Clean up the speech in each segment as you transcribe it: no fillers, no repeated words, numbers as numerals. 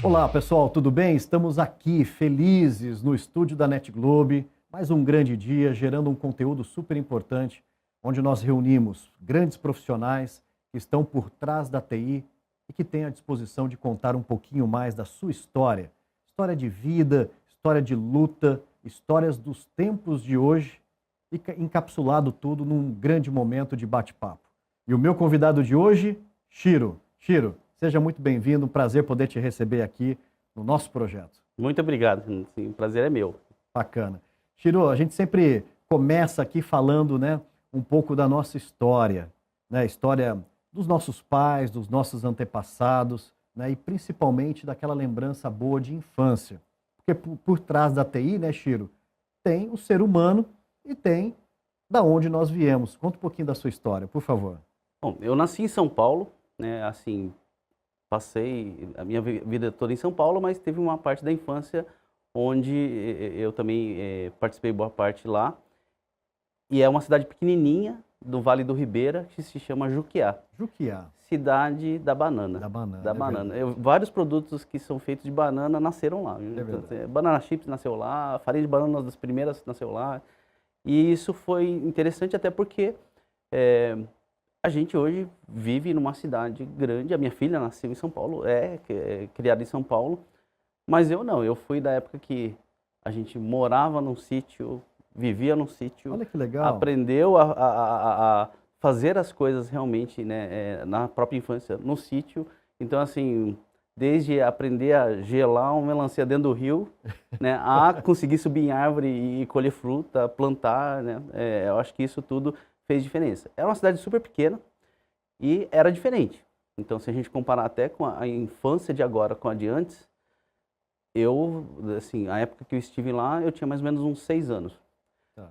Olá pessoal, tudo bem? Estamos aqui felizes no estúdio da NetGlobe, mais um grande dia, gerando um conteúdo super importante, onde nós reunimos grandes profissionais que estão por trás da TI e que têm a disposição de contar um pouquinho mais da sua história. História de vida, história de luta, histórias dos tempos de hoje e encapsulado tudo num grande momento de bate-papo. E o meu convidado de hoje, Chiro. Chiro, seja muito bem-vindo, um prazer poder te receber aqui no nosso projeto. Muito obrigado, sim, o prazer é meu. Bacana. Chiro, a gente sempre começa aqui falando, né, um pouco da nossa história, né, história dos nossos pais, dos nossos antepassados, né, e principalmente daquela lembrança boa de infância. Porque por trás da TI, né, Chiro, tem o ser humano e tem da onde nós viemos. Conta um pouquinho da sua história, por favor. Bom, eu nasci em São Paulo, né, assim, passei a minha vida toda em São Paulo, mas teve uma parte da infância onde eu também participei boa parte lá. E é uma cidade pequenininha do Vale do Ribeira que se chama Juquiá. Juquiá. Cidade da banana. Da banana. Da banana. Vários produtos que são feitos de banana nasceram lá. Então, banana chips nasceu lá, farinha de banana, uma das primeiras nasceu lá. E isso foi interessante até porque a gente hoje vive numa cidade grande. A minha filha nasceu em São Paulo, é criada em São Paulo, mas eu não. Eu fui da época que a gente morava num sítio, vivia num sítio. Olha que legal. Aprendeu a fazer as coisas realmente, né, na própria infância, no sítio. Então, assim, desde aprender a gelar uma melancia dentro do rio, né, a conseguir subir em árvore e colher fruta, plantar, né, eu acho que isso tudo fez diferença. Era uma cidade super pequena e era diferente. Então, se a gente comparar até com a infância de agora com a de antes, assim, a época que eu estive lá, eu tinha mais ou menos uns 6 anos. Tá.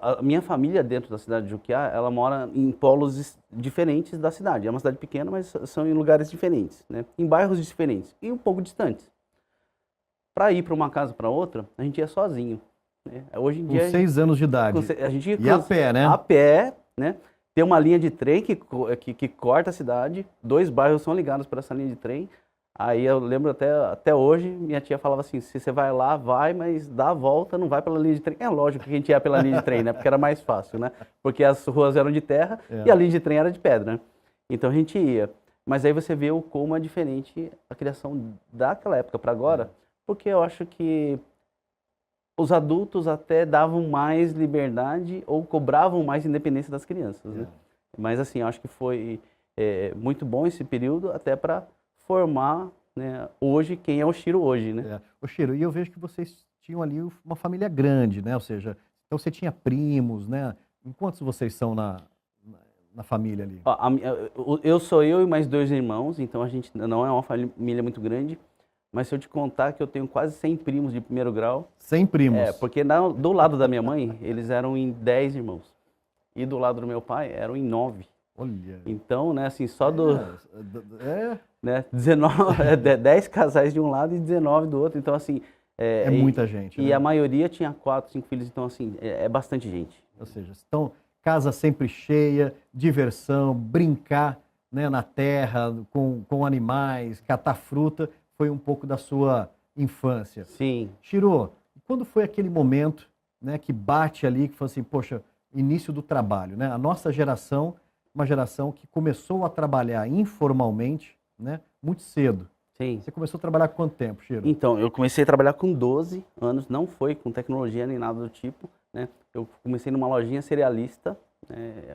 A minha família dentro da cidade de Juquiá, ela mora em polos diferentes da cidade. É uma cidade pequena, mas são em lugares diferentes, né? Em bairros diferentes e um pouco distantes. Para ir para uma casa para outra, a gente ia sozinho. Né? Hoje em dia, com 6 anos de idade. A gente ia e a pé, né? A pé, né? Tem uma linha de trem que corta a cidade. 2 bairros são ligados por essa linha de trem. Aí eu lembro até hoje, minha tia falava assim, se você vai lá, vai, mas dá a volta, não vai pela linha de trem. É lógico que a gente ia pela linha de trem, né? Porque era mais fácil, né? Porque as ruas eram de terra e a linha de trem era de pedra, né? Então a gente ia. Mas aí você vê como é diferente a criação daquela época para agora, porque eu acho que os adultos até davam mais liberdade ou cobravam mais independência das crianças, né? Mas assim, eu acho que foi muito bom esse período até para formar, né, hoje quem é o Chiro hoje, né? O Chiro, e eu vejo que vocês tinham ali uma família grande, né? Ou seja, então você tinha primos, né? Em quantos vocês são na família ali? Eu sou eu e mais 2 irmãos, então a gente não é uma família muito grande. Mas se eu te contar que eu tenho quase 100 primos de primeiro grau... 100 primos? Porque do lado da minha mãe, eles eram em 10 irmãos. E do lado do meu pai, eram em 9. Olha. Então, né, assim, só né, 10 casais de um lado e 19 do outro. Então, assim... muita gente, E né? a maioria tinha 4, 5 filhos. Então, assim, é bastante gente. Ou seja, então, casa sempre cheia, diversão, brincar, né, na terra, com animais, catar fruta... Foi um pouco da sua infância. Sim. Chiro, quando foi aquele momento, né, que bate ali, que foi assim, poxa, início do trabalho, né? A nossa geração, uma geração que começou a trabalhar informalmente, né, muito cedo. Sim. Você começou a trabalhar com quanto tempo, Chiro? Então, eu comecei a trabalhar com 12 anos, não foi com tecnologia nem nada do tipo, né? Eu comecei numa lojinha cerealista,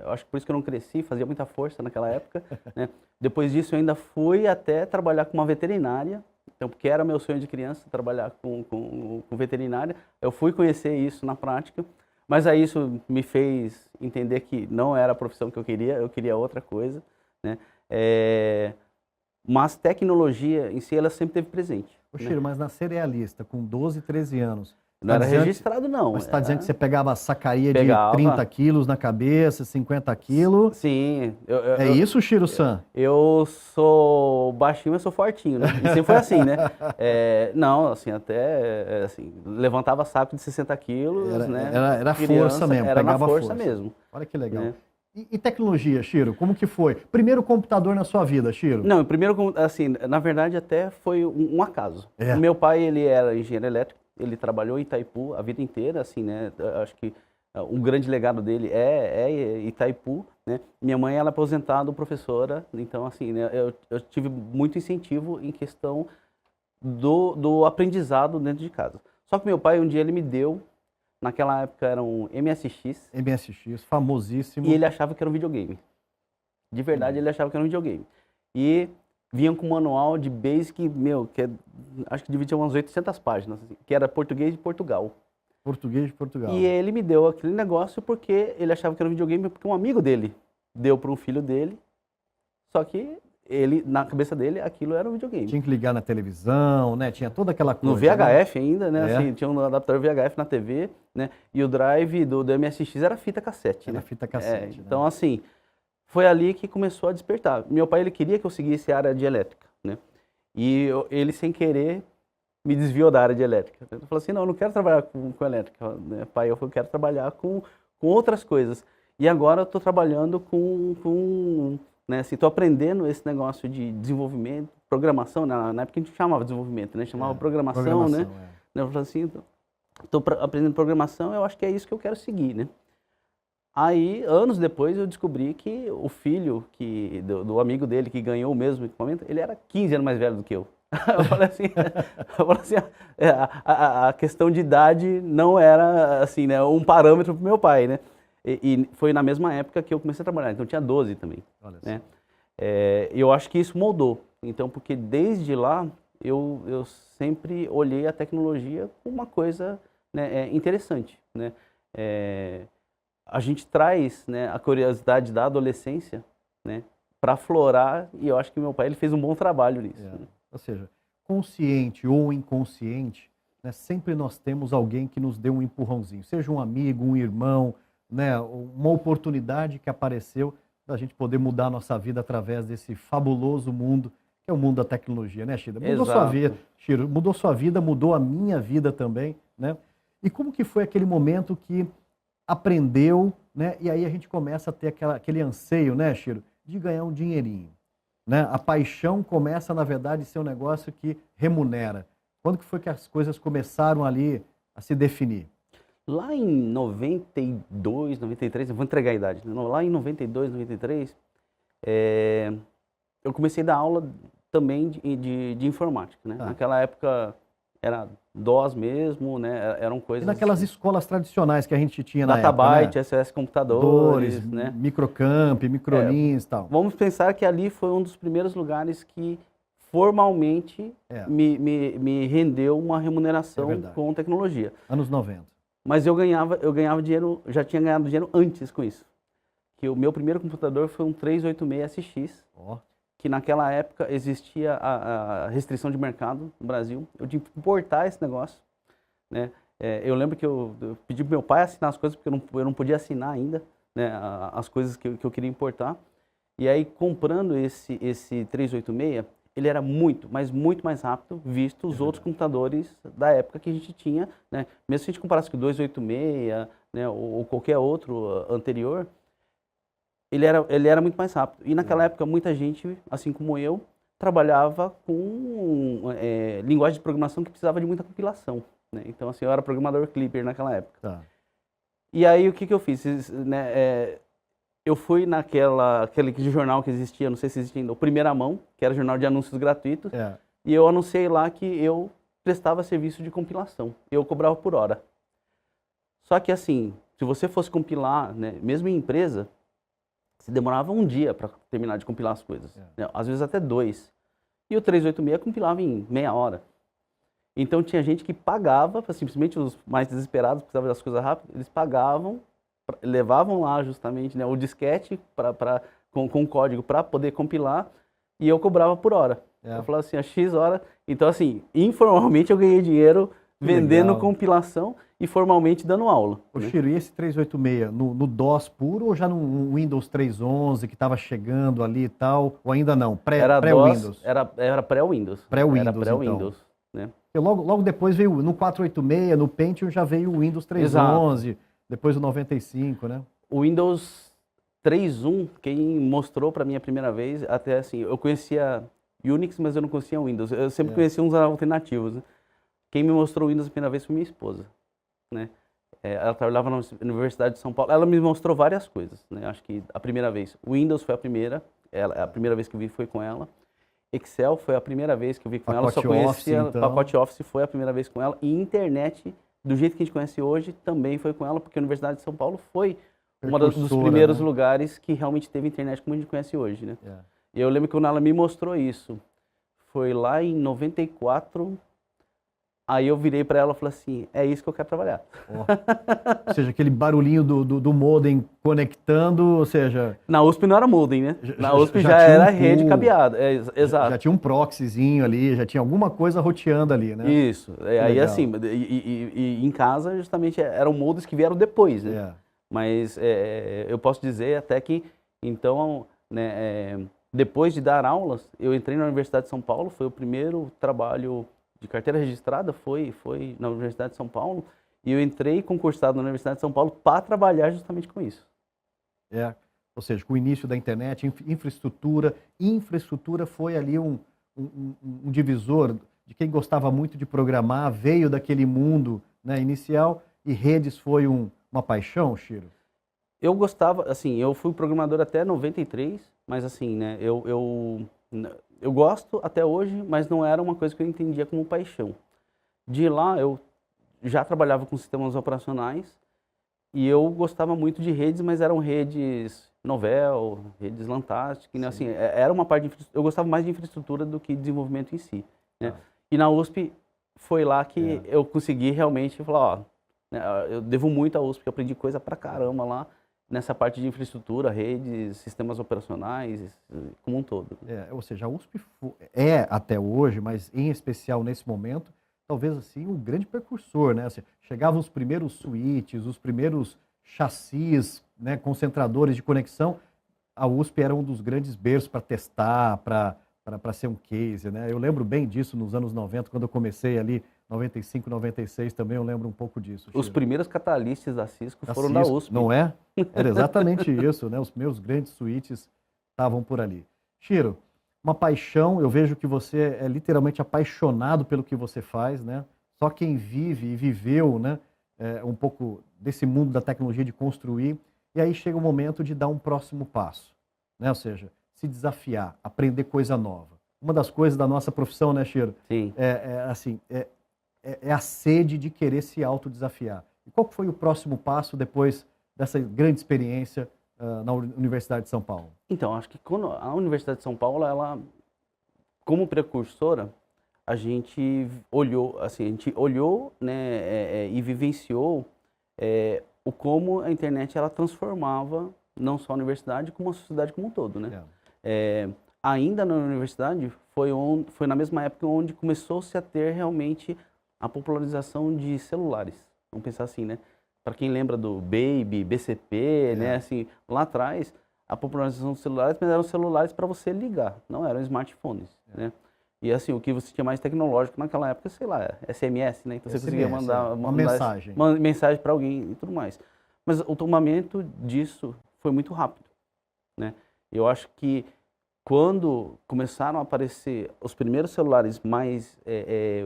eu acho que por isso que eu não cresci, fazia muita força naquela época, né? Depois disso eu ainda fui até trabalhar com uma veterinária, então, porque era meu sonho de criança trabalhar com veterinária. Eu fui conhecer isso na prática, mas aí isso me fez entender que não era a profissão que eu queria outra coisa, né? Mas tecnologia em si, ela sempre esteve presente. Ô, Chiro, mas na cerealista, com 12, 13 anos... Não era registrado, não. Mas você está dizendo que você pegava sacaria de 30 quilos na cabeça, 50 quilos? Sim. É isso, Chiro-san? Eu sou baixinho, mas sou fortinho, né? E sempre foi assim, né? Não, assim, até assim, levantava saco de 60 quilos, né? Era força mesmo, era pegava na força mesmo. Olha que legal. E tecnologia, Chiro, como que foi? Primeiro computador na sua vida, Chiro? Não, primeiro, assim, na verdade até foi um acaso. É. Meu pai, ele era engenheiro elétrico, ele trabalhou em Itaipu a vida inteira, assim, né? Eu acho que um grande legado dele é Itaipu, né? Minha mãe, ela é aposentada professora, então, assim, né, eu tive muito incentivo em questão do aprendizado dentro de casa. Só que meu pai, um dia, ele me deu, naquela época era um MSX, MSX, famosíssimo. e ele achava que era um videogame. De verdade, ele achava que era um videogame. E vinha com um manual de Basic, acho que dividia umas 800 páginas, assim, que era português de Portugal. Português de Portugal. E ele me deu aquele negócio porque ele achava que era um videogame, porque um amigo dele deu para um filho dele, só que ele, na cabeça dele, aquilo era um videogame. Tinha que ligar na televisão, né? Tinha toda aquela coisa. No VHF ainda, né? É. Assim, tinha um adaptador VHF na TV, né? E o drive do MSX era fita cassete, Era né? fita cassete, né? Então, assim, foi ali que começou a despertar. Meu pai, ele queria que eu seguisse a área de elétrica, né? E ele, sem querer, me desviou da área de elétrica. Ele falou assim, não, eu não quero trabalhar com elétrica, né, pai, eu quero trabalhar com outras coisas. E agora eu estou trabalhando né, assim, estou aprendendo esse negócio de desenvolvimento, programação, na época a gente chamava desenvolvimento, né, chamava programação, né? Eu falei assim, estou aprendendo programação, eu acho que é isso que eu quero seguir, né? Aí, anos depois, eu descobri que o filho do amigo dele, que ganhou o mesmo equipamento, ele era 15 anos mais velho do que eu. Eu falei assim, a questão de idade não era assim, né, um parâmetro para o meu pai, né? E foi na mesma época que eu comecei a trabalhar, então eu tinha 12 também. Olha só. Né? Eu acho que isso moldou. Então, porque desde lá eu sempre olhei a tecnologia como uma coisa, né, interessante, né? A gente traz, né, a curiosidade da adolescência, né, para aflorar, e eu acho que meu pai, ele fez um bom trabalho nisso. Né? Ou seja, consciente ou inconsciente, né, sempre nós temos alguém que nos deu um empurrãozinho, seja um amigo, um irmão, né, uma oportunidade que apareceu da gente poder mudar a nossa vida através desse fabuloso mundo, que é o mundo da tecnologia, né, Chiro? Mudou sua vida, Chiro, mudou sua vida, mudou a minha vida também, né? E como que foi aquele momento que aprendeu, né, e aí a gente começa a ter aquele anseio, né, Chiro, de ganhar um dinheirinho, né? A paixão começa, na verdade, a ser um negócio que remunera. Quando que foi que as coisas começaram ali a se definir? Lá em 92, 93, eu vou entregar a idade, né? Lá em 92, 93, eu comecei a dar aula também de informática, né? Naquela época era DOS mesmo, né? Eram coisas... E naquelas escolas tradicionais que a gente tinha na época, Databyte, né? SS Computadores, né? Microcamp, Microlins e tal. Vamos pensar que ali foi um dos primeiros lugares que formalmente me rendeu uma remuneração com tecnologia. Anos 90. Mas eu ganhava dinheiro, já tinha ganhado dinheiro antes com isso. Que o meu primeiro computador foi um 386SX, que naquela época existia a restrição de mercado no Brasil. Eu tinha que importar esse negócio, né? Eu lembro que eu pedi para meu pai assinar as coisas, porque eu não podia assinar ainda, né, as coisas que eu queria importar. E aí, comprando esse 386, ele era muito, mas muito mais rápido, visto os outros computadores da época que a gente tinha, né? Mesmo se a gente comparasse com o 286, né, ou qualquer outro anterior, ele era muito mais rápido. E naquela época, muita gente, assim como eu, trabalhava com linguagem de programação que precisava de muita compilação, né? Então, assim, eu era programador Clipper naquela época. E aí, o que eu fiz? Né, eu fui aquele jornal que existia, não sei se existe ainda, o Primeira Mão, que era jornal de anúncios gratuitos, e eu anunciei lá que eu prestava serviço de compilação. Eu cobrava por hora. Só que, assim, se você fosse compilar, né, mesmo em empresa, você demorava um dia para terminar de compilar as coisas, né? Às vezes até 2. E o 386 compilava em meia hora. Então tinha gente que pagava, simplesmente os mais desesperados, precisavam das coisas rápidas, eles pagavam, levavam lá justamente, né, o disquete com código para poder compilar, e eu cobrava por hora. Eu falava assim, a X hora. Então, assim, informalmente eu ganhei dinheiro vendendo compilação e formalmente dando aula. Ô, Chiro, e esse 386 no DOS puro ou já no Windows 3.11 que estava chegando ali e tal, ou ainda não? Pré-Windows? Era pré-Windows. Pré-Windows, era pré-Windows, então. Né? Logo depois veio, no 486, no Pentium já veio o Windows 3.11, depois o 95, né? O Windows 3.1, quem mostrou para mim a primeira vez, até assim, eu conhecia Unix, mas eu não conhecia Windows. Eu sempre conhecia uns alternativos, né? Quem me mostrou o Windows a primeira vez foi minha esposa, né? Ela trabalhava na Universidade de São Paulo. Ela me mostrou várias coisas, né? Acho que a primeira vez, o Windows foi a primeira vez que eu vi foi com ela. Excel foi a primeira vez que eu vi com ela. Só conhecia Office, então. Pacote Office, foi a primeira vez com ela. E internet, do jeito que a gente conhece hoje, também foi com ela, porque a Universidade de São Paulo foi dos primeiros lugares que realmente teve internet como a gente conhece hoje, né? E eu lembro que quando ela me mostrou isso, foi lá em 94, aí eu virei para ela e falei assim, é isso que eu quero trabalhar. Ou seja, aquele barulhinho do modem conectando, ou seja... Na USP não era modem, né? Na USP já era rede cabeada, exato. Já tinha um proxyzinho ali, já tinha alguma coisa roteando ali, né? Isso, aí assim, e em casa justamente eram modems que vieram depois, né? Mas eu posso dizer até que, então, né, depois de dar aulas, eu entrei na Universidade de São Paulo, foi o primeiro trabalho de carteira registrada, foi na Universidade de São Paulo, e eu entrei concursado na Universidade de São Paulo para trabalhar justamente com isso. Ou seja, com o início da internet, infraestrutura foi ali um divisor de quem gostava muito de programar, veio daquele mundo, né, inicial, e redes foi uma paixão, Chiro? Eu gostava, assim, eu fui programador até 93, mas assim, né, eu gosto até hoje, mas não era uma coisa que eu entendia como paixão. De lá, eu já trabalhava com sistemas operacionais e eu gostava muito de redes, mas eram redes Novell, redes Lantastic, né, assim, era uma parte eu gostava mais de infraestrutura do que desenvolvimento em si, né? E na USP foi lá que eu consegui realmente falar, ó, eu devo muito à USP, que eu aprendi coisa pra caramba lá, nessa parte de infraestrutura, redes, sistemas operacionais, como um todo. Ou seja, a USP até hoje, mas em especial nesse momento, talvez assim um grande precursor, né? Assim, chegavam os primeiros switches, os primeiros chassis, né, concentradores de conexão, a USP era um dos grandes berços para testar, para ser um case, né? Eu lembro bem disso nos anos 90, quando eu comecei ali, 95, 96 também, eu lembro um pouco disso. Os primeiros catalistas da Cisco foram Cisco, da USP. Não é? Era exatamente isso, né? Os meus grandes switches estavam por ali. Chiro, uma paixão, eu vejo que você é literalmente apaixonado pelo que você faz, né? Só quem vive e viveu, né, um pouco desse mundo da tecnologia de construir, e aí chega o momento de dar um próximo passo, né? Ou seja, se desafiar, aprender coisa nova. Uma das coisas da nossa profissão, né, Chiro? Sim. É a sede de querer se autodesafiar. E qual foi o próximo passo depois dessa grande experiência na Universidade de São Paulo? Então, acho que quando a Universidade de São Paulo, ela, como precursora, a gente olhou, né, e vivenciou o como a internet ela transformava não só a universidade, como a sociedade como um todo, né? Ainda na universidade, foi na mesma época onde começou-se a ter realmente a popularização de celulares. Vamos pensar assim, né? Para quem lembra do Baby, BCP, né? Assim, lá atrás, a popularização dos celulares, mas eram celulares para você ligar, não eram smartphones, né? E assim, o que você tinha mais tecnológico naquela época, sei lá, SMS, né? Então você conseguia mandar uma mensagem. Uma mensagem para alguém e tudo mais. Mas o tomamento disso foi muito rápido, né? Eu acho que quando começaram a aparecer os primeiros celulares mais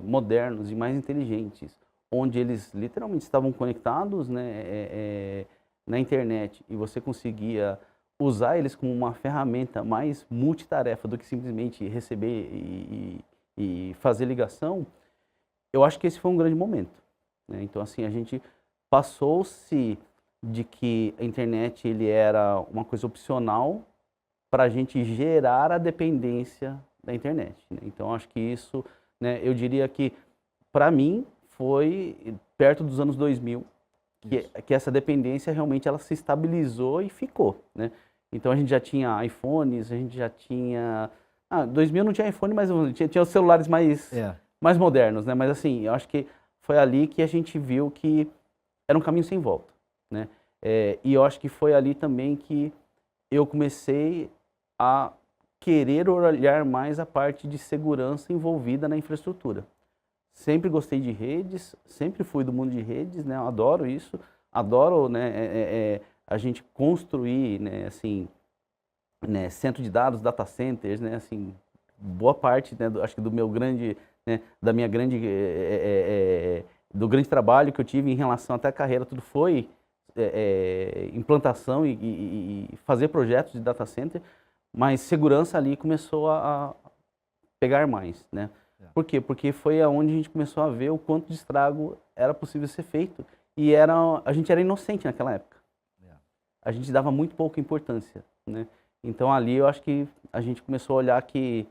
modernos e mais inteligentes, onde eles literalmente estavam conectados, né, na internet, e você conseguia usar eles como uma ferramenta mais multitarefa do que simplesmente receber e fazer ligação, eu acho que esse foi um grande momento, né? Então, assim, a gente passou-se de que a internet ele era uma coisa opcional para a gente gerar a dependência da internet, né? Então, acho que isso, né, eu diria que, para mim, foi perto dos anos 2000 que essa dependência realmente ela se estabilizou e ficou, né? Então, a gente já tinha iPhones, a gente já tinha... 2000 não tinha iPhone, mas tinha os celulares mais modernos, né? Mas, assim, eu acho que foi ali que a gente viu que era um caminho sem volta, né? E eu acho que foi ali também que eu comecei a querer olhar mais a parte de segurança envolvida na infraestrutura. Sempre gostei de redes, sempre fui do mundo de redes, né? Adoro isso, adoro, né, a gente construir, né, assim, né, centro de dados, data centers, né, assim, boa parte, né, acho que do meu grande, né, da minha grande, do grande trabalho que eu tive em relação até à carreira, tudo foi implantação e fazer projetos de data center, mas segurança ali começou a pegar mais, né? Por quê? Porque foi aonde a gente começou a ver o quanto de estrago era possível ser feito e a gente era inocente naquela época. A gente dava muito pouca importância, né? Então ali eu acho que a gente começou a olhar que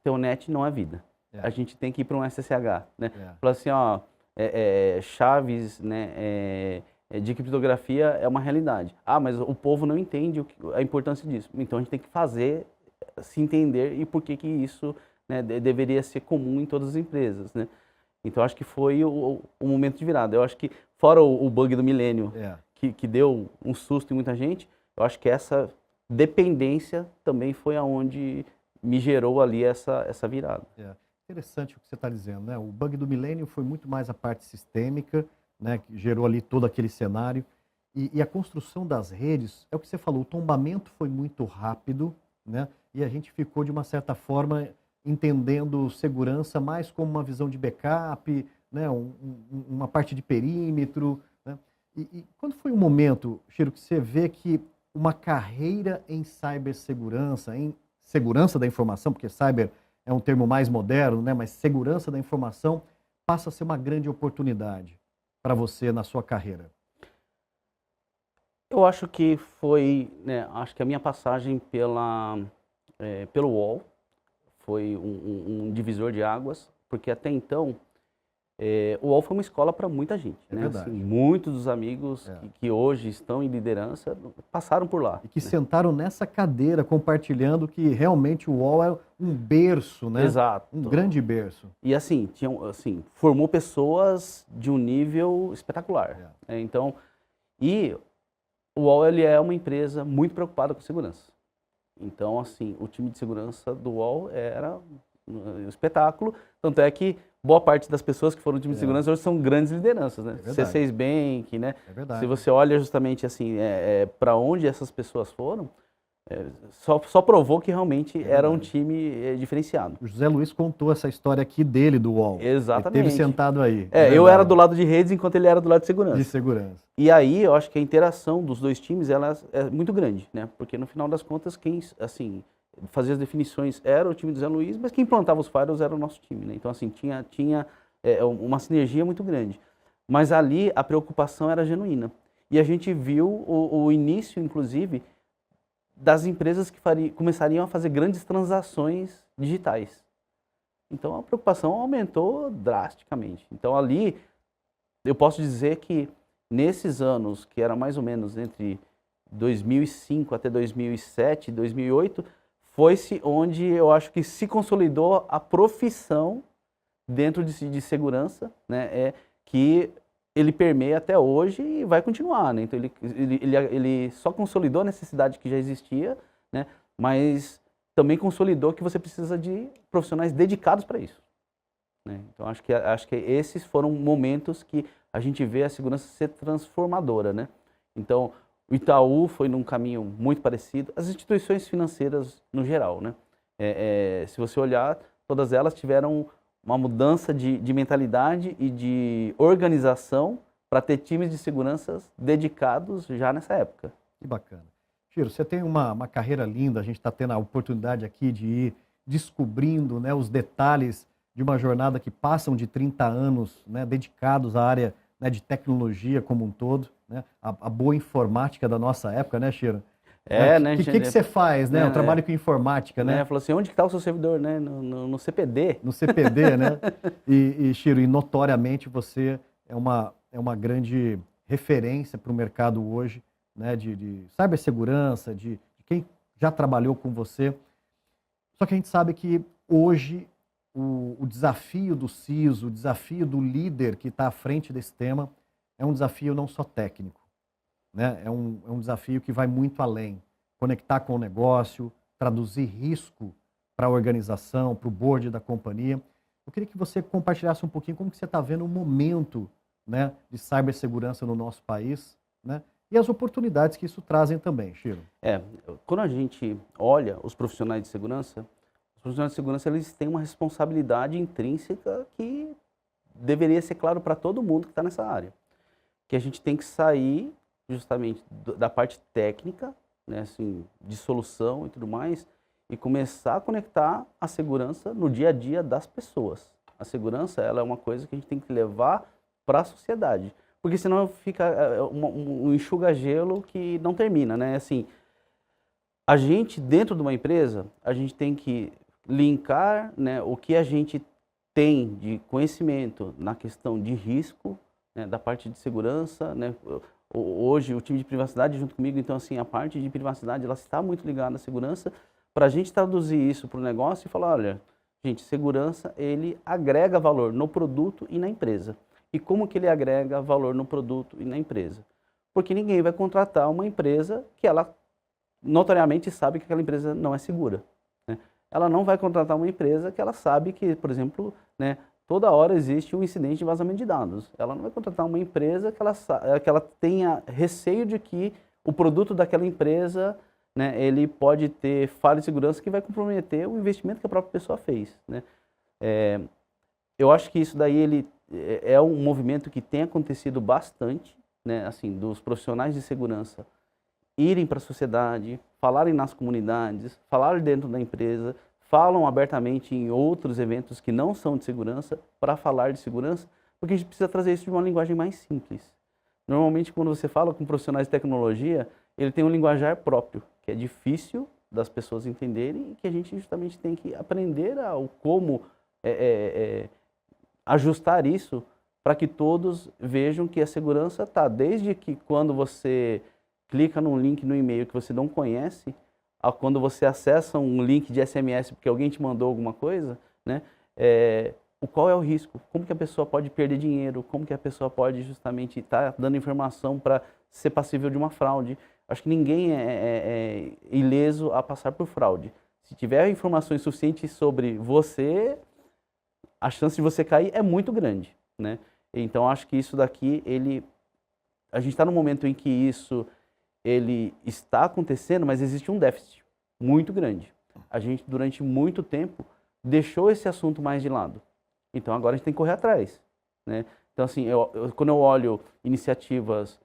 Telnet não é vida. A gente tem que ir para um SSH, né? Falar assim, ó, chaves, né, de criptografia é uma realidade. Ah, mas o povo não entende a importância disso. Então a gente tem que fazer se entender e por que que isso, né, deveria ser comum em todas as empresas, né? Então acho que foi o momento de virada. Eu acho que fora o bug do milênio, que deu um susto em muita gente, eu acho que essa dependência também foi aonde me gerou ali essa virada. Interessante o que você está dizendo, né? O bug do milênio foi muito mais a parte sistêmica, né, que gerou ali todo aquele cenário. E a construção das redes, é o que você falou, o tombamento foi muito rápido, né? E a gente ficou, de uma certa forma, entendendo segurança mais como uma visão de backup, né? Uma parte de perímetro, né? E quando foi um momento, Chiro, que você vê que uma carreira em cibersegurança, em segurança da informação, porque cyber é um termo mais moderno, né? Mas segurança da informação passa a ser uma grande oportunidade para você na sua carreira? Eu acho que foi, né, acho que a minha passagem pelo UOL foi um divisor de águas, porque até então o UOL foi uma escola para muita gente, né? Assim, muitos dos amigos que hoje estão em liderança passaram por lá. E que sentaram nessa cadeira compartilhando que realmente o UOL é um berço, né? Exato. Um grande berço. E assim, formou pessoas de um nível espetacular. Então, e o UOL ele é uma empresa muito preocupada com segurança. Então, assim, o time de segurança do UOL era um espetáculo, tanto é que boa parte das pessoas que foram no time de segurança hoje são grandes lideranças, né? C6 Bank, né? Se você olha justamente assim, para onde essas pessoas foram, só provou que realmente era um time diferenciado. O José Luiz contou essa história aqui dele, do UOL. Exatamente. Ele esteve sentado aí. Eu era do lado de redes enquanto ele era do lado de segurança. De segurança. E aí, eu acho que a interação dos dois times ela é muito grande, né? Porque no final das contas, quem, assim, fazia as definições era o time do Zé Luiz, mas quem implantava os firewalls era o nosso time, né? Então, assim, tinha uma sinergia muito grande. Mas ali, a preocupação era genuína. E a gente viu o início, inclusive, das empresas que começariam a fazer grandes transações digitais. Então, a preocupação aumentou drasticamente. Então, ali, eu posso dizer que nesses anos, que era mais ou menos entre 2005 até 2007, 2008, foi-se onde eu acho que se consolidou a profissão dentro de segurança, né, que ele permeia até hoje e vai continuar, né? Então ele só consolidou a necessidade que já existia, né, mas também consolidou que você precisa de profissionais dedicados para isso, né? Então acho que esses foram momentos que a gente vê a segurança ser transformadora, né? Então o Itaú foi num caminho muito parecido, as instituições financeiras no geral, né? Se você olhar, todas elas tiveram uma mudança de mentalidade e de organização para ter times de segurança dedicados já nessa época. Que bacana. Chiro, você tem uma carreira linda, a gente está tendo a oportunidade aqui de ir descobrindo, né, os detalhes de uma jornada que passam de 30 anos, né, dedicados à área, né, de tecnologia como um todo, né, a boa informática da nossa época, né, Chiro? Né? O que você faz, né? Eu trabalho com informática, né? Falou assim, onde está o seu servidor, né? No CPD. No CPD, né? Chiro, e notoriamente você é uma grande referência para o mercado hoje, né? De cibersegurança, de quem já trabalhou com você. Só que a gente sabe que hoje o desafio do CISO, o desafio do líder que está à frente desse tema é um desafio não só técnico, né? É um desafio que vai muito além. Conectar com o negócio, traduzir risco para a organização, para o board da companhia. Eu queria que você compartilhasse um pouquinho como que você está vendo o momento, né, de cibersegurança no nosso país, né? e as oportunidades que isso trazem também, Chiro. Quando a gente olha os profissionais de segurança, eles têm uma responsabilidade intrínseca que deveria ser claro para todo mundo que está nessa área. Que a gente tem que sair justamente da parte técnica, né, assim, de solução e tudo mais, e começar a conectar a segurança no dia a dia das pessoas. A segurança, ela é uma coisa que a gente tem que levar para a sociedade, porque senão fica um enxuga-gelo que não termina, né? Assim, a gente, dentro de uma empresa, a gente tem que linkar, né, o que a gente tem de conhecimento na questão de risco, né, da parte de segurança, né? Hoje o time de privacidade junto comigo, então assim, a parte de privacidade ela está muito ligada à segurança, para a gente traduzir isso para o negócio e falar, olha, gente, segurança ele agrega valor no produto e na empresa. E como que ele agrega valor no produto e na empresa? Porque ninguém vai contratar uma empresa que ela notoriamente sabe que aquela empresa não é segura, né? Ela não vai contratar uma empresa que ela sabe que, por exemplo, né, toda hora existe um incidente de vazamento de dados. Ela não vai contratar uma empresa que ela tenha receio de que o produto daquela empresa, né, ele pode ter falha de segurança que vai comprometer o investimento que a própria pessoa fez, né? Eu acho que isso daí é um movimento que tem acontecido bastante, né, assim, dos profissionais de segurança irem para a sociedade, falarem nas comunidades, falarem dentro da empresa, falam abertamente em outros eventos que não são de segurança para falar de segurança, porque a gente precisa trazer isso de uma linguagem mais simples. Normalmente, quando você fala com profissionais de tecnologia, ele tem um linguajar próprio, que é difícil das pessoas entenderem e que a gente justamente tem que aprender como ajustar isso para que todos vejam que a segurança está desde que quando você clica num link no e-mail que você não conhece, a quando você acessa um link de SMS porque alguém te mandou alguma coisa, né? Qual é o risco? Como que a pessoa pode perder dinheiro? Como que a pessoa pode justamente estar dando informação para ser passível de uma fraude? Acho que ninguém é ileso a passar por fraude. Se tiver informações suficientes sobre você, a chance de você cair é muito grande, né? Então acho que isso daqui, a gente está num momento em que isso ele está acontecendo, mas existe um déficit muito grande. A gente durante muito tempo deixou esse assunto mais de lado. Então agora a gente tem que correr atrás, né? Então assim, quando eu olho iniciativas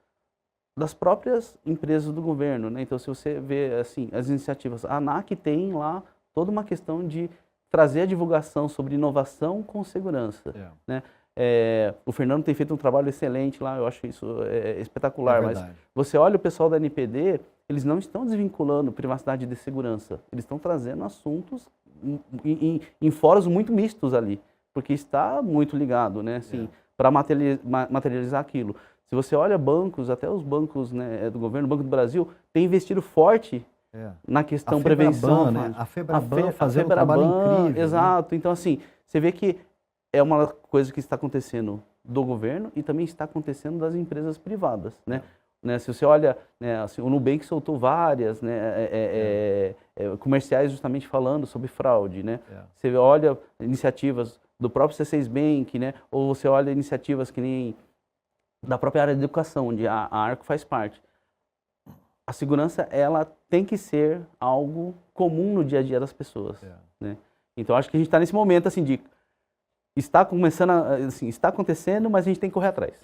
das próprias empresas do governo, né? Então se você vê assim, as iniciativas, a ANAC tem lá toda uma questão de trazer a divulgação sobre inovação com segurança, né? O Fernando tem feito um trabalho excelente lá, eu acho isso espetacular, mas você olha o pessoal da NPD, eles não estão desvinculando privacidade de segurança, eles estão trazendo assuntos em fóruns muito mistos ali, porque está muito ligado, né, assim, para materializar aquilo. Se você olha bancos, até os bancos, né, do governo, o Banco do Brasil, tem investido forte na questão prevenção. Né? A Febraban fazendo um trabalho incrível. Exato, né? Então assim, você vê que é uma coisa que está acontecendo do governo e também está acontecendo das empresas privadas, né? Se você olha, né, assim, o Nubank soltou várias, né, comerciais justamente falando sobre fraude, né? Você olha iniciativas do próprio C6 Bank, né? Ou você olha iniciativas que nem da própria área de educação, onde a Arco faz parte. A segurança, ela tem que ser algo comum no dia a dia das pessoas, né? Então acho que a gente está nesse momento assim de está começando, assim, está acontecendo, mas a gente tem que correr atrás.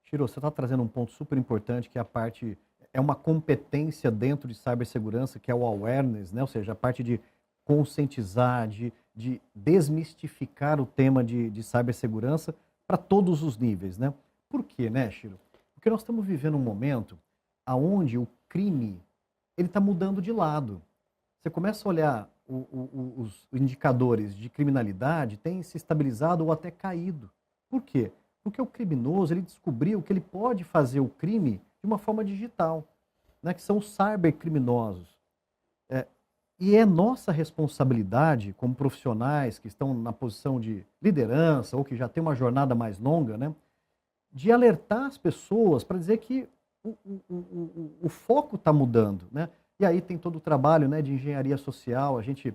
Chiro, você está trazendo um ponto super importante, que é uma competência dentro de cibersegurança, que é o awareness, né? Ou seja, a parte de conscientizar, de desmistificar o tema de cibersegurança para todos os níveis, né? Por quê, né, Chiro? Porque nós estamos vivendo um momento onde o crime ele está mudando de lado. Você começa a olhar os indicadores de criminalidade têm se estabilizado ou até caído. Por quê? Porque o criminoso ele descobriu que ele pode fazer o crime de uma forma digital, né, que são os cybercriminosos. E é nossa responsabilidade, como profissionais que estão na posição de liderança ou que já têm uma jornada mais longa, né, de alertar as pessoas para dizer que o foco está mudando, né? E aí tem todo o trabalho, né, de engenharia social. A gente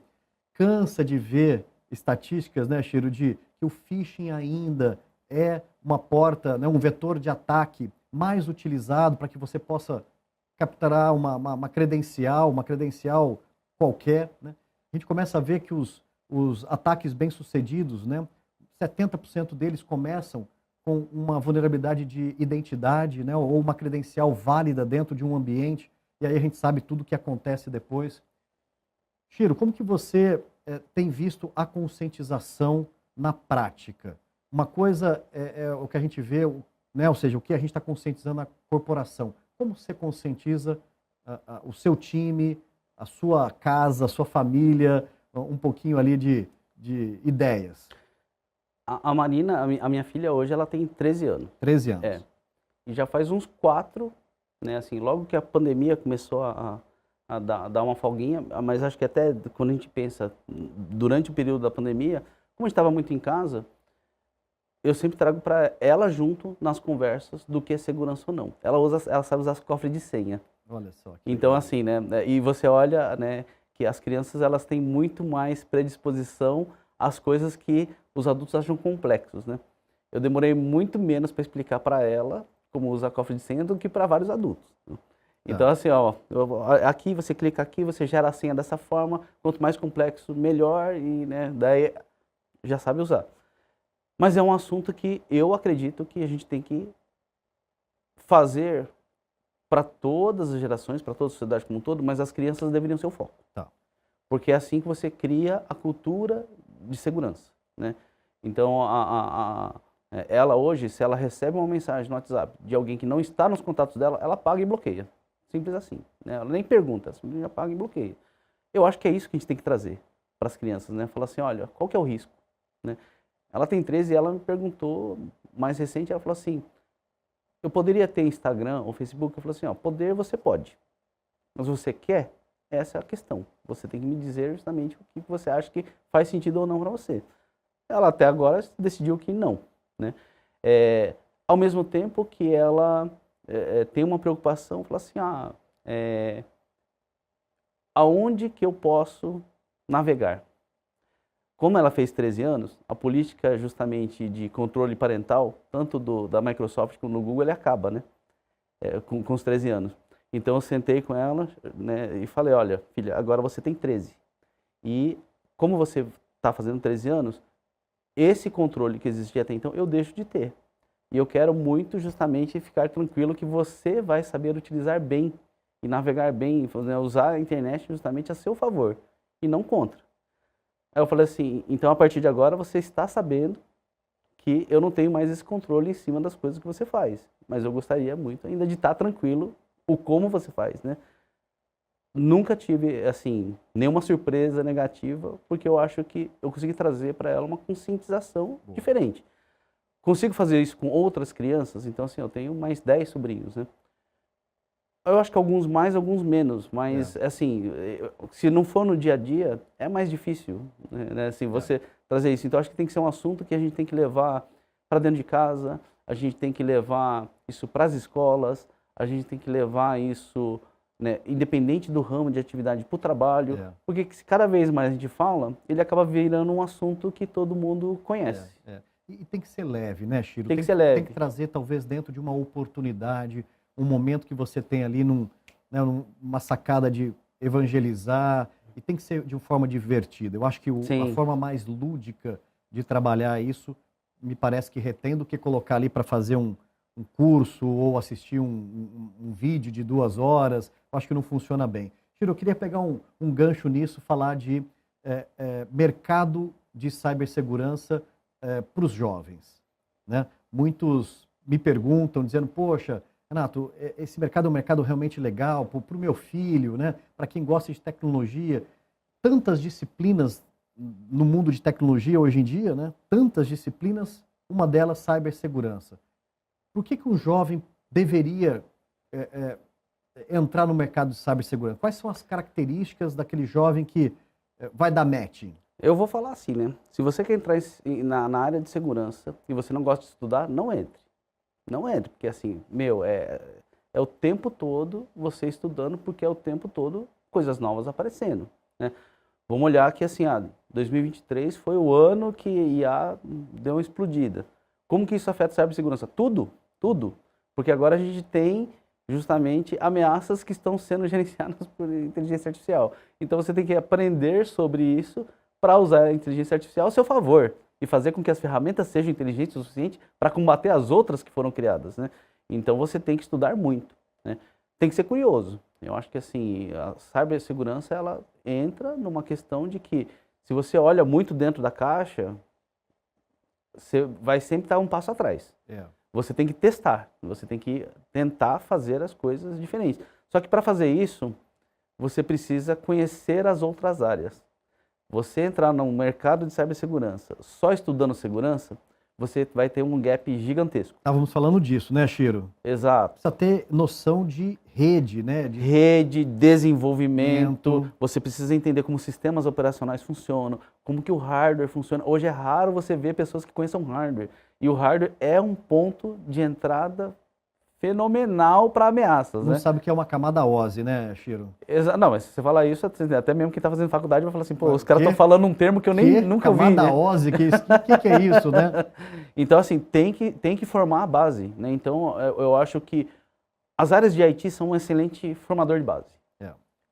cansa de ver estatísticas, né, Chiro, de que o phishing ainda é uma porta, né, um vetor de ataque mais utilizado para que você possa capturar uma credencial qualquer, né? A gente começa a ver que os ataques bem-sucedidos, né, 70% deles começam com uma vulnerabilidade de identidade, né, ou uma credencial válida dentro de um ambiente, e aí a gente sabe tudo o que acontece depois. Chiro, como que você tem visto a conscientização na prática? Uma coisa é o que a gente vê, né, ou seja, o que a gente está conscientizando na corporação. Como você conscientiza o seu time, a sua casa, a sua família, um pouquinho ali de ideias? A Marina, a minha filha hoje, ela tem 13 anos. 13 anos. É. E já faz uns 4, né, assim, logo que a pandemia começou a dar uma folguinha, mas acho que até quando a gente pensa, durante o período da pandemia, como a gente estava muito em casa, eu sempre trago para ela junto nas conversas do que é segurança ou não. Ela sabe usar cofre de senha. Olha só. Então, assim, né, e você olha, né, que as crianças, elas têm muito mais predisposição às coisas que os adultos acham complexos, né? Eu demorei muito menos para explicar para ela como usar cofre de senha do que para vários adultos. Então, assim, ó, aqui você clica aqui, você gera a senha dessa forma, quanto mais complexo, melhor, e, né, daí já sabe usar. Mas é um assunto que eu acredito que a gente tem que fazer para todas as gerações, para toda a sociedade como um todo, mas as crianças deveriam ser o foco. Tá. Porque é assim que você cria a cultura de segurança, né? Então, ela hoje, se ela recebe uma mensagem no WhatsApp de alguém que não está nos contatos dela, ela apaga e bloqueia. Simples assim, né? Ela nem pergunta, simplesmente apaga e bloqueia. Eu acho que é isso que a gente tem que trazer para as crianças, né? Falar assim, olha, qual que é o risco, né? Ela tem 13 e ela me perguntou, mais recente, ela falou assim, eu poderia ter Instagram ou Facebook? Eu falei assim, ó, poder você pode, mas você quer? Essa é a questão. Você tem que me dizer justamente o que você acha que faz sentido ou não para você. Ela até agora decidiu que não, né? Ao mesmo tempo que ela tem uma preocupação, fala assim, aonde que eu posso navegar? Como ela fez 13 anos, a política justamente de controle parental, tanto da Microsoft como do Google, ele acaba, né? Com os 13 anos. Então eu sentei com ela, né, e falei, olha, filha, agora você tem 13. E como você está fazendo 13 anos, esse controle que existia até então, eu deixo de ter. E eu quero muito justamente ficar tranquilo que você vai saber utilizar bem e navegar bem, né, usar a internet justamente a seu favor e não contra. Aí eu falei assim, então a partir de agora você está sabendo que eu não tenho mais esse controle em cima das coisas que você faz, mas eu gostaria muito ainda de estar tranquilo o como você faz, né? Nunca tive, assim, nenhuma surpresa negativa, porque eu acho que eu consegui trazer para ela uma conscientização diferente. Consigo fazer isso com outras crianças, então assim, eu tenho mais 10 sobrinhos, né? Eu acho que alguns mais, alguns menos, mas assim, se não for no dia a dia, é mais difícil, né? Assim, você trazer isso. Então acho que tem que ser um assunto que a gente tem que levar para dentro de casa, a gente tem que levar isso para as escolas, a gente tem que levar isso, né, independente do ramo de atividade, para o trabalho, porque se cada vez mais a gente fala, ele acaba virando um assunto que todo mundo conhece. E tem que ser leve, né, Chiro? Tem que ser leve. Tem que trazer, talvez, dentro de uma oportunidade, um momento que você tem ali numa sacada de evangelizar, e tem que ser de uma forma divertida. Eu acho que a forma mais lúdica de trabalhar isso, me parece que retém do que colocar ali para fazer um curso ou assistir um vídeo de 2 horas. Eu acho que não funciona bem. Chiro, eu queria pegar um gancho nisso, falar de mercado de cibersegurança para os jovens, né? Muitos me perguntam, dizendo, poxa, Renato, esse mercado é um mercado realmente legal para o meu filho, né? Para quem gosta de tecnologia. Tantas disciplinas no mundo de tecnologia hoje em dia, né? Tantas disciplinas, uma delas cibersegurança. Por que um jovem deveria entrar no mercado de cibersegurança? Quais são as características daquele jovem que vai dar matching? Eu vou falar assim, né? Se você quer entrar na área de segurança e você não gosta de estudar, não entre. Não entre, porque assim, é o tempo todo você estudando, porque é o tempo todo coisas novas aparecendo, né? Vamos olhar que assim, 2023 foi o ano que IA deu uma explodida. Como que isso afeta a cibersegurança? Tudo, tudo. Porque agora a gente tem justamente ameaças que estão sendo gerenciadas por inteligência artificial. Então você tem que aprender sobre isso para usar a inteligência artificial ao seu favor e fazer com que as ferramentas sejam inteligentes o suficiente para combater as outras que foram criadas, né? Então você tem que estudar muito, né? Tem que ser curioso. Eu acho que assim, a cibersegurança ela entra numa questão de que se você olha muito dentro da caixa, você vai sempre estar um passo atrás. Você tem que testar, você tem que tentar fazer as coisas diferentes. Só que para fazer isso, você precisa conhecer as outras áreas. Você entrar no mercado de cibersegurança só estudando segurança, você vai ter um gap gigantesco. Estávamos falando disso, né, Chiro? Exato. Precisa ter noção de rede, né? De rede, desenvolvimento, você precisa entender como sistemas operacionais funcionam, como que o hardware funciona. Hoje é raro você ver pessoas que conheçam hardware. E o hardware é um ponto de entrada fenomenal para ameaças, Não né? sabe o que é uma camada OSI, né, Chiro? Não, mas se você falar isso, até mesmo quem está fazendo faculdade vai falar assim, pô, os caras estão falando um termo que eu nunca ouvi, camada né? OSI, que é isso, né? Então, assim, tem que formar a base, né? Então, eu acho que as áreas de IT são um excelente formador de base.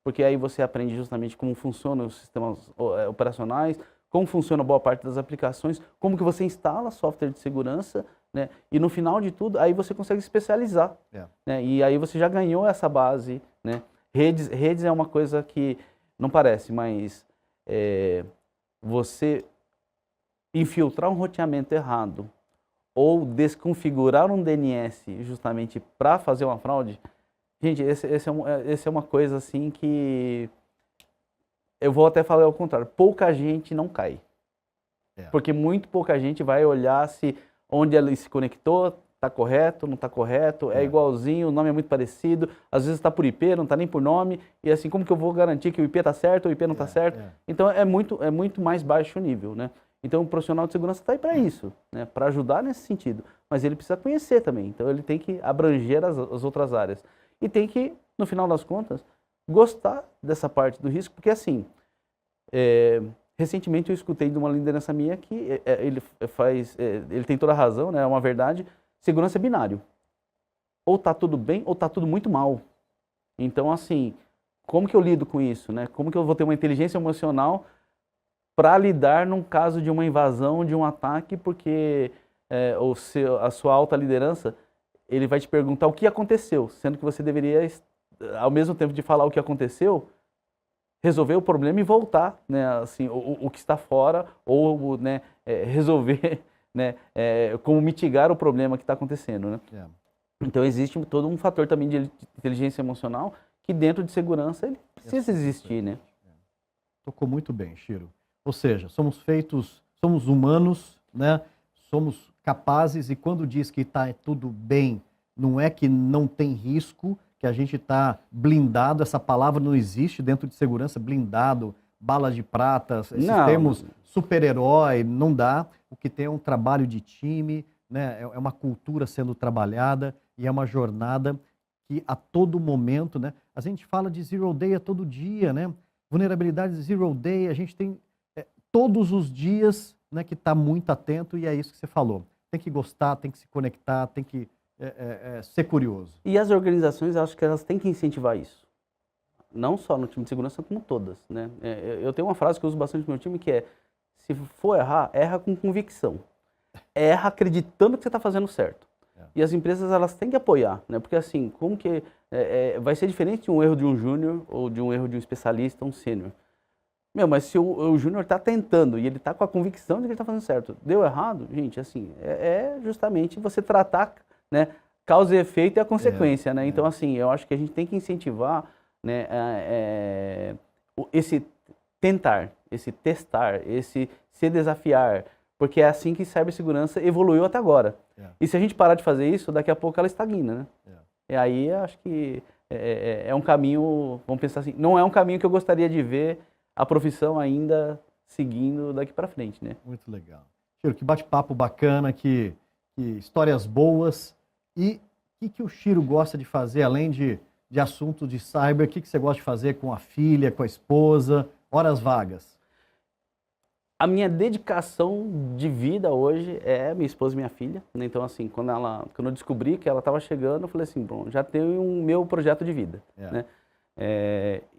Porque aí você aprende justamente como funcionam os sistemas operacionais, como funciona boa parte das aplicações, como que você instala software de segurança, né? E no final de tudo, aí você consegue especializar. Né? E aí você já ganhou essa base, né? Redes é uma coisa que não parece, mas você infiltrar um roteamento errado ou desconfigurar um DNS justamente para fazer uma fraude, gente, esse é uma coisa assim que eu vou até falar ao contrário, pouca gente não cai. Porque muito pouca gente vai olhar se onde ele se conectou, está correto, não está correto, é igualzinho, o nome é muito parecido, às vezes está por IP, não está nem por nome, e assim, como que eu vou garantir que o IP está certo ou o IP não está certo? Então é muito mais baixo o nível, né? Então o profissional de segurança está aí para isso, né? Para ajudar nesse sentido, mas ele precisa conhecer também, então ele tem que abranger as outras áreas. E tem que, no final das contas, gostar dessa parte do risco, porque assim, recentemente eu escutei de uma liderança minha que ele tem toda a razão, né? É uma verdade, segurança é binário. Ou tá tudo bem ou tá tudo muito mal. Então assim, como que eu lido com isso, né? Como que eu vou ter uma inteligência emocional para lidar num caso de uma invasão, de um ataque, porque a sua alta liderança, ele vai te perguntar o que aconteceu, sendo que você deveria, ao mesmo tempo de falar o que aconteceu, resolver o problema e voltar, né, assim, o que está fora, ou né, resolver, né, como mitigar o problema que está acontecendo, né? Então existe todo um fator também de inteligência emocional que dentro de segurança ele precisa existir, né? Tocou muito bem, Chiro. Ou seja, somos humanos, né? Somos capazes, e quando diz que está tudo bem, não é que não tem risco, que a gente está blindado, essa palavra não existe dentro de segurança, blindado, balas de prata, esses termos super-herói, não dá. O que tem é um trabalho de time, né? É uma cultura sendo trabalhada e é uma jornada que a todo momento, né? A gente fala de Zero Day a todo dia, né? Vulnerabilidades Zero Day, a gente tem todos os dias, né, que está muito atento, e é isso que você falou. Tem que gostar, tem que se conectar, tem que ser curioso. E as organizações, eu acho que elas têm que incentivar isso. Não só no time de segurança, como todas, né? Eu tenho uma frase que eu uso bastante no meu time, que é: se for errar, erra com convicção. Erra acreditando que você está fazendo certo. E as empresas, elas têm que apoiar, né? Porque assim, como que vai ser diferente de um erro de um júnior ou de um erro de um especialista, um sênior. Mas se o júnior está tentando e ele está com a convicção de que ele está fazendo certo, deu errado, gente, assim, justamente você tratar, né, causa e efeito e a consequência, né? Então, assim, eu acho que a gente tem que incentivar, né, esse tentar, esse testar, esse se desafiar, porque é assim que cibersegurança evoluiu até agora. E se a gente parar de fazer isso, daqui a pouco ela estagna, né? E aí, eu acho que é um caminho, vamos pensar assim, não é um caminho que eu gostaria de ver a profissão ainda seguindo daqui para frente, né? Muito legal. Chiro, que bate-papo bacana, que histórias boas. E o que o Chiro gosta de fazer, além de assunto de cyber, o que você gosta de fazer com a filha, com a esposa, horas vagas? A minha dedicação de vida hoje é minha esposa e minha filha, né? Então, assim, quando eu descobri que ela estava chegando, eu falei assim, bom, já tenho um meu projeto de vida, né?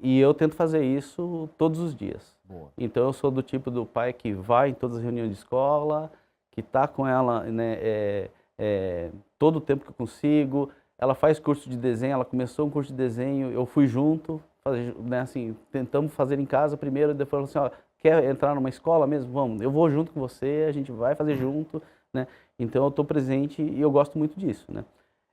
E eu tento fazer isso todos os dias. Boa. Então, eu sou do tipo do pai que vai em todas as reuniões de escola, que está com ela, né, todo o tempo que eu consigo. Ela faz curso de desenho, ela começou um curso de desenho, eu fui junto, né, assim, tentamos fazer em casa primeiro, depois falou assim, ó, quer entrar numa escola mesmo? Vamos, eu vou junto com você, a gente vai fazer junto, né? Então eu estou presente e eu gosto muito disso, né?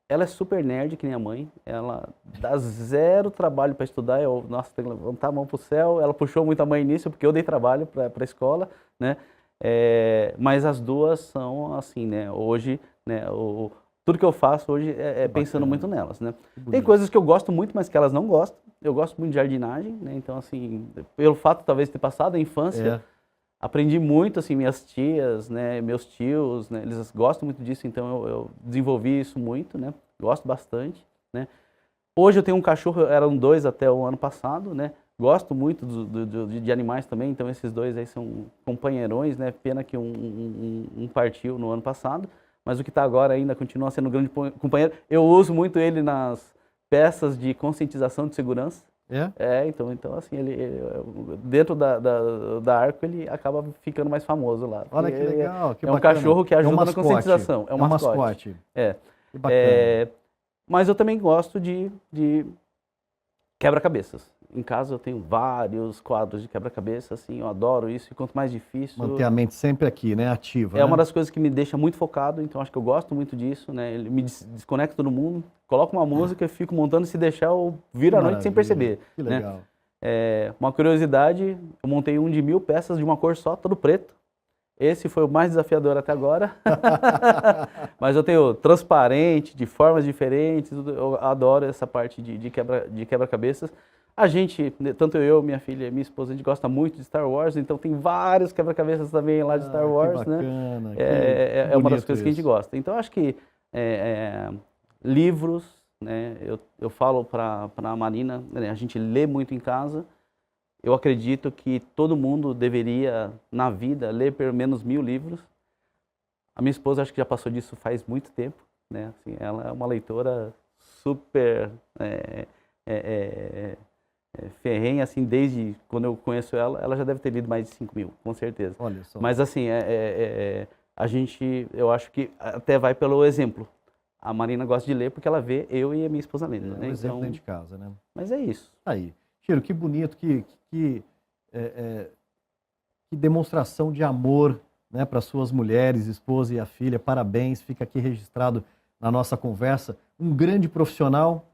Ela é super nerd, que nem a mãe, ela dá zero trabalho para estudar, nossa, tem que levantar a mão pro céu, ela puxou muito a mãe nisso, porque eu dei trabalho para a escola, né? Mas as duas são assim, né? Hoje, né, tudo que eu faço hoje é pensando muito nelas, né? Tem coisas que eu gosto muito, mas que elas não gostam. Eu gosto muito de jardinagem, né? Então, assim, pelo fato talvez de ter passado a infância, aprendi muito, assim, minhas tias, né, meus tios, né, eles gostam muito disso, então eu desenvolvi isso muito, né? Gosto bastante, né? Hoje eu tenho um cachorro, eram 2 até o ano passado, né? Gosto muito de animais também, então esses 2 aí são companheirões, né? Pena que um partiu no ano passado, mas o que está agora ainda continua sendo um grande companheiro. Eu uso muito ele nas peças de conscientização de segurança. Então assim, dentro da Arco ele acaba ficando mais famoso lá. Olha que legal, que bacana. Um cachorro que ajuda na conscientização. É um mascote. Que bacana. Mas eu também gosto de quebra-cabeças. Em casa eu tenho vários quadros de quebra-cabeça, assim, eu adoro isso, e quanto mais difícil... Manter a mente sempre aqui, né, ativa. É uma das coisas que me deixa muito focado, então acho que eu gosto muito disso, né, ele me desconecta do mundo, coloco uma música e fico montando, se deixar eu viro a noite sem perceber. Que legal. Né? Uma curiosidade, eu montei um de 1000 peças de uma cor só, todo preto. Esse foi o mais desafiador até agora, mas eu tenho transparente, de formas diferentes, eu adoro essa parte de quebra-cabeças. A gente, tanto eu, minha filha e minha esposa, a gente gosta muito de Star Wars, então tem vários quebra-cabeças também lá de Star Wars, que bacana, né? É uma das coisas que a gente gosta. Então acho que livros, né? Eu falo para a Marina, né? A gente lê muito em casa. Eu acredito que todo mundo deveria, na vida, ler pelo menos 1000 livros. A minha esposa acho que já passou disso faz muito tempo, né? Assim, ela é uma leitora super ferrenha, assim, desde quando eu conheço ela, ela já deve ter lido mais de 5000, com certeza. Olha só. Mas assim, a gente, eu acho que até vai pelo exemplo. A Marina gosta de ler porque ela vê eu e a minha esposa lendo, né? Exemplo dentro de casa, né? Mas é isso. Aí. Chiro, que bonito, que demonstração de amor, né, para suas mulheres, esposa e a filha. Parabéns, fica aqui registrado na nossa conversa. Um grande profissional,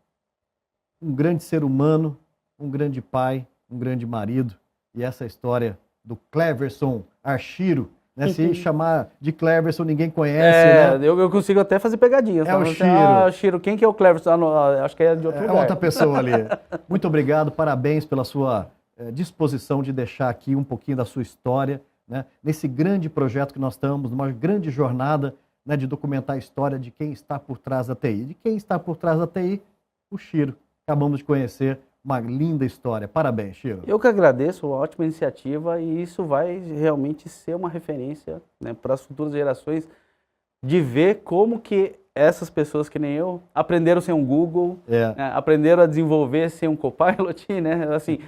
um grande ser humano, um grande pai, um grande marido. E essa história do Cleverson Archiro, né? Se chamar de Cleverson, ninguém conhece, né? Eu consigo até fazer pegadinhas. É o Chiro. Chiro, quem que é o Cleverson? Acho que é de outro lugar. É outra pessoa ali. Muito obrigado, parabéns pela sua disposição de deixar aqui um pouquinho da sua história, né? Nesse grande projeto que nós estamos, numa grande jornada, né, de documentar a história de quem está por trás da TI. De quem está por trás da TI? O Chiro. Acabamos de conhecer uma linda história. Parabéns, Chiro. Eu que agradeço, uma ótima iniciativa, e isso vai realmente ser uma referência, né, para as futuras gerações, de ver como que essas pessoas que nem eu aprenderam sem um Google, né, aprenderam a desenvolver sem um Copilot, né? Assim,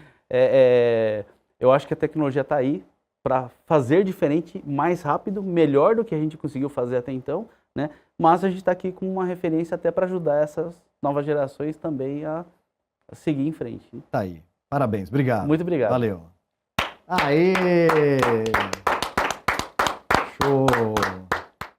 eu acho que a tecnologia está aí para fazer diferente, mais rápido, melhor do que a gente conseguiu fazer até então, né? Mas a gente está aqui com uma referência até para ajudar essas novas gerações também a seguir em frente. Tá aí. Parabéns. Obrigado. Muito obrigado. Valeu. Aê!